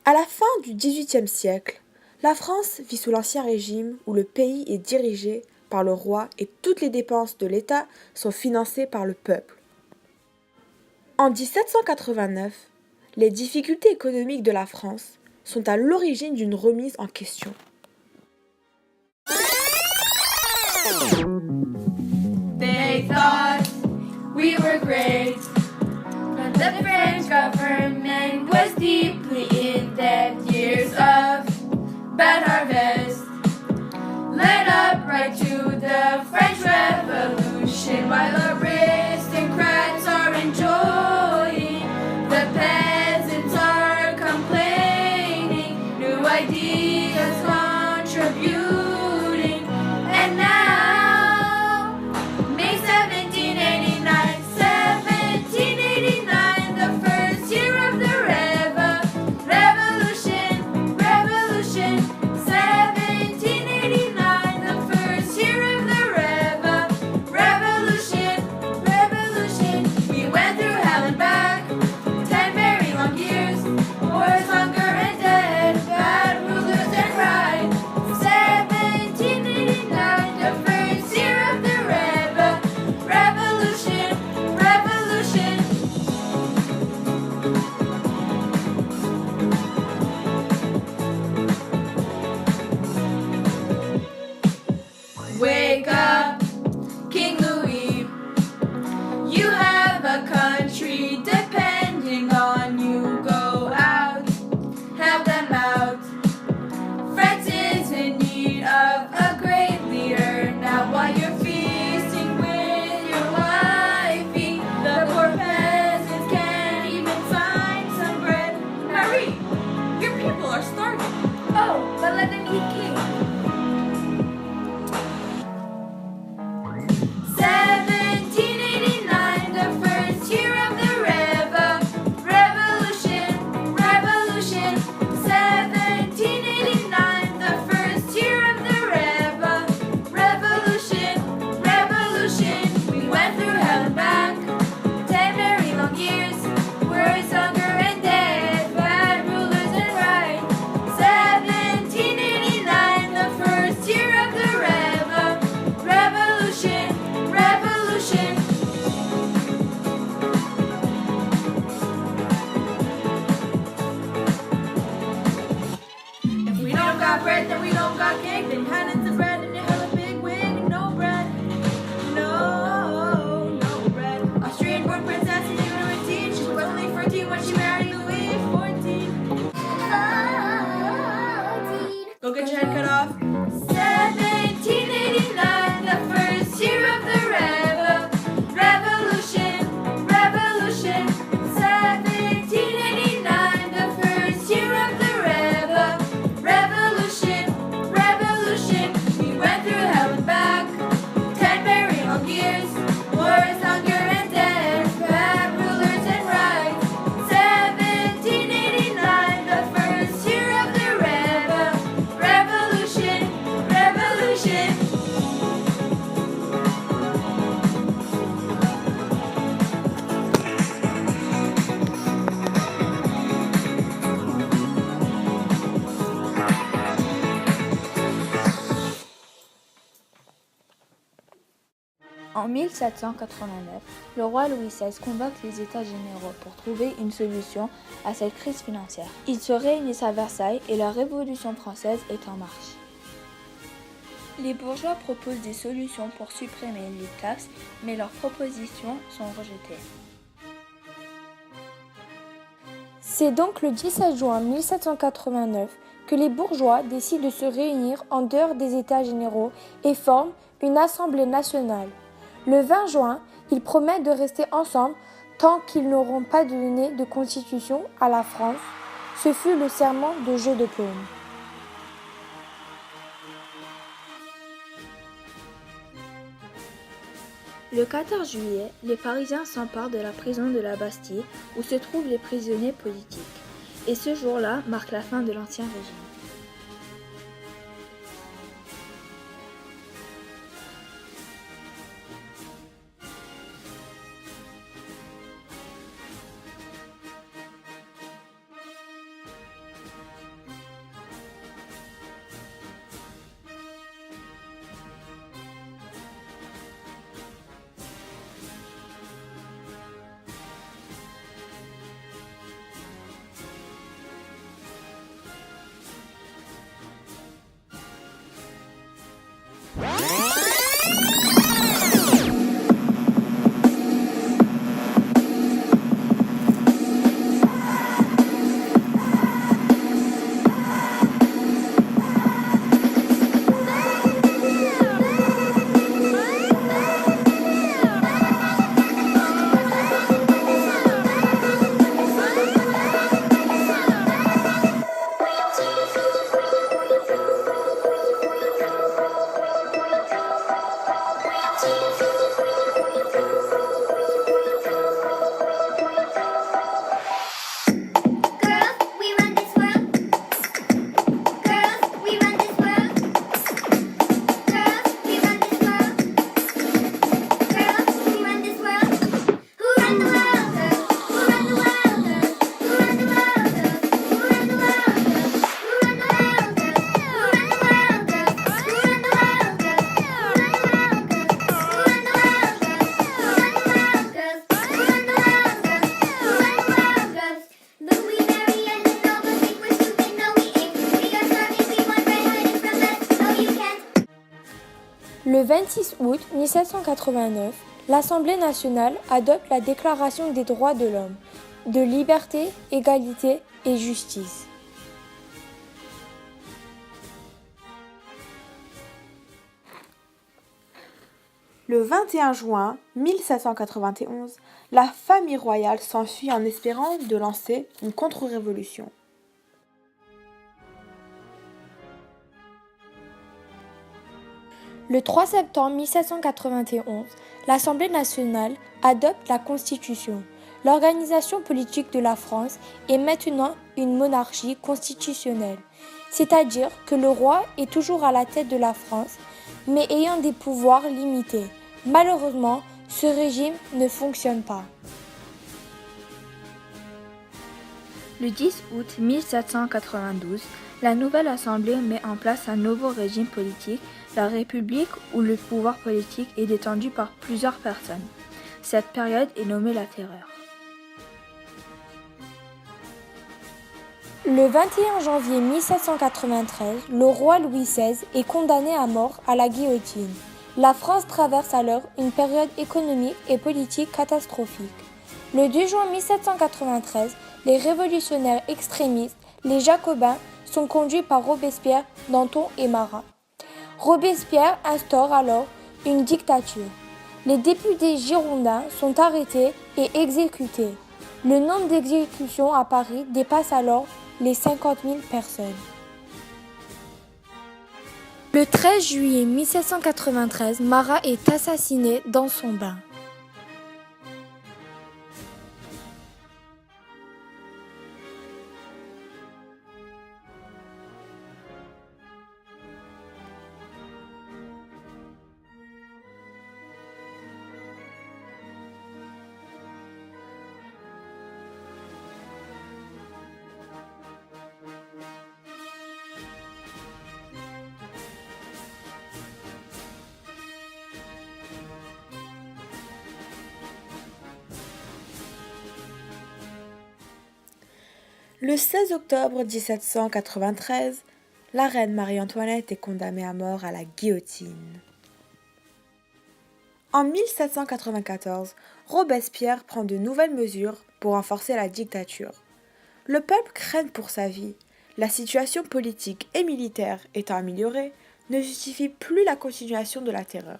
À la fin du XVIIIe siècle, la France vit sous l'Ancien Régime où le pays est dirigé par le roi et toutes les dépenses de l'État sont financées par le peuple. En 1789, les difficultés économiques de la France sont à l'origine d'une remise en question. They thought we were great, but the French government was deeply in debt. Years of bad harvest led up right to the French Revolution. While aristocrats are enjoying, the peasants are complaining, new ideas contributing, and now May 1789, 1789, the first year of the revolution, revolution, 1789, the first year of the revolution, revolution. We went through hell and back, 10 very long years, wars, hunger and death, bad rulers and rights. 1789, the first year of the revolution, revolution. Wake up, King Louis. You have a country depending on you. Go out, help them out. France is in need of a great leader now. While you're feasting with your wifey, the poor peasants can't even find some bread. Marie, your people are starving. Oh, but let them eat cake. 1789, the first year of the revolution, revolution. 1789, the first year of the revolution, revolution. We went through hell and back, 10 very long years, worries, hunger and death, bad rulers and rights. 1789, the first year of the revolution, revolution. If we don't got bread, then we don't got cake. Then hand it to bread and you have a big wig. No bread, no bread. Austrian-born princess in even 18. She was only 14 when she married Louis 14. Go get your head cut off. 1789, the first year of the revolution, revolution. 1789, the first year of the revolution, revolution. We went through hell and back, 10 very long years, wars, hunger and death, bad rulers and rights. 1789, the first year of the revolution, revolution. En 1789, le roi Louis XVI convoque les États généraux pour trouver une solution à cette crise financière. Ils se réunissent à Versailles et la Révolution française est en marche. Les bourgeois proposent des solutions pour supprimer les taxes, mais leurs propositions sont rejetées. C'est donc le 17 juin 1789 que les bourgeois décident de se réunir en dehors des États généraux et forment une Assemblée nationale. Le 20 juin, ils promettent de rester ensemble tant qu'ils n'auront pas donné de constitution à la France. Ce fut le serment de Jeu de Paume. Le 14 juillet, les Parisiens s'emparent de la prison de la Bastille où se trouvent les prisonniers politiques. Et ce jour-là marque la fin de l'Ancien Régime. 26 août 1789, l'Assemblée nationale adopte la Déclaration des droits de l'homme, de liberté, égalité et justice. Le 21 juin 1791, la famille royale s'enfuit en espérant de lancer une contre-révolution. Le 3 septembre 1791, l'Assemblée nationale adopte la Constitution. L'organisation politique de la France est maintenant une monarchie constitutionnelle, c'est-à-dire que le roi est toujours à la tête de la France, mais ayant des pouvoirs limités. Malheureusement, ce régime ne fonctionne pas. Le 10 août 1792, la nouvelle Assemblée met en place un nouveau régime politique, la République, où le pouvoir politique est détenu par plusieurs personnes. Cette période est nommée la Terreur. Le 21 janvier 1793, le roi Louis XVI est condamné à mort à la guillotine. La France traverse alors une période économique et politique catastrophique. Le 2 juin 1793, les révolutionnaires extrémistes, les Jacobins, sont conduits par Robespierre, Danton et Marat. Robespierre instaure alors une dictature. Les députés girondins sont arrêtés et exécutés. Le nombre d'exécutions à Paris dépasse alors les 50 000 personnes. Le 13 juillet 1793, Marat est assassiné dans son bain. Le 16 octobre 1793, la reine Marie-Antoinette est condamnée à mort à la guillotine. En 1794, Robespierre prend de nouvelles mesures pour renforcer la dictature. Le peuple craint pour sa vie. La situation politique et militaire étant améliorée, ne justifie plus la continuation de la terreur.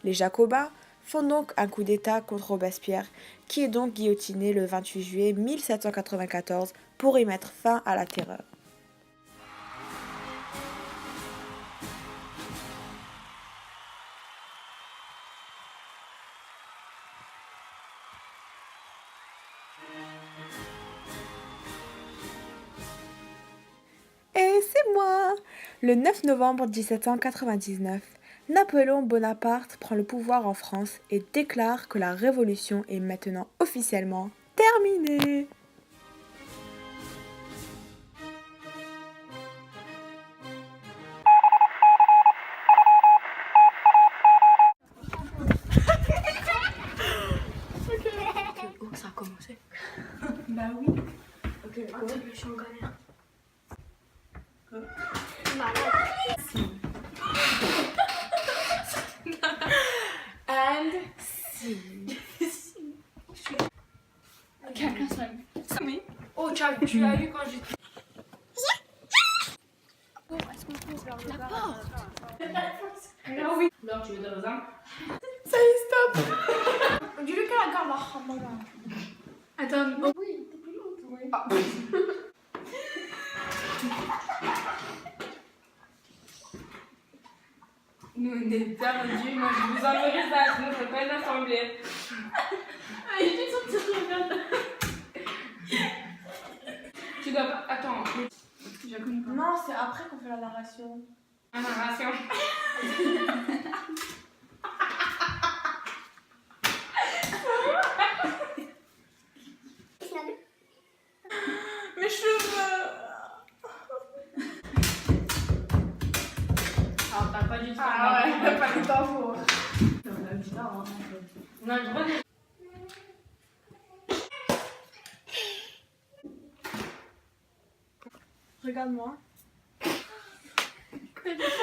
Les Jacobins font donc un coup d'État contre Robespierre, qui est donc guillotiné le 28 juillet 1794 pour y mettre fin à la terreur. Et c'est moi! Le 9 novembre 1799, Napoléon Bonaparte prend le pouvoir en France et déclare que la révolution est maintenant officiellement terminée. Ça a commencé. Bah oui. Ok, je suis en galère. And si. Quelqu'un s'en oui. Oh, tu l'as eu quand j'étais. La porte. Ah oui. Non, tu veux de raisin? Ça y est, stop. Dis-le qu'à la garde, maman. Attends. Oh. Oui, t'es plus lente. Oui. Ah. Nous, on est perdus. Moi, je vous enverrai ça. Sinon, c'est pas une assemblée. Ah, il est sorti de regarde. Tu dois. Attends. Je connais pas. Non, c'est après qu'on fait la narration. La narration. Mes cheveux. Ah, t'as pas du temps. Ah ouais, t'as pas le temps pour. On a le droit de. Regarde-moi. T'as fait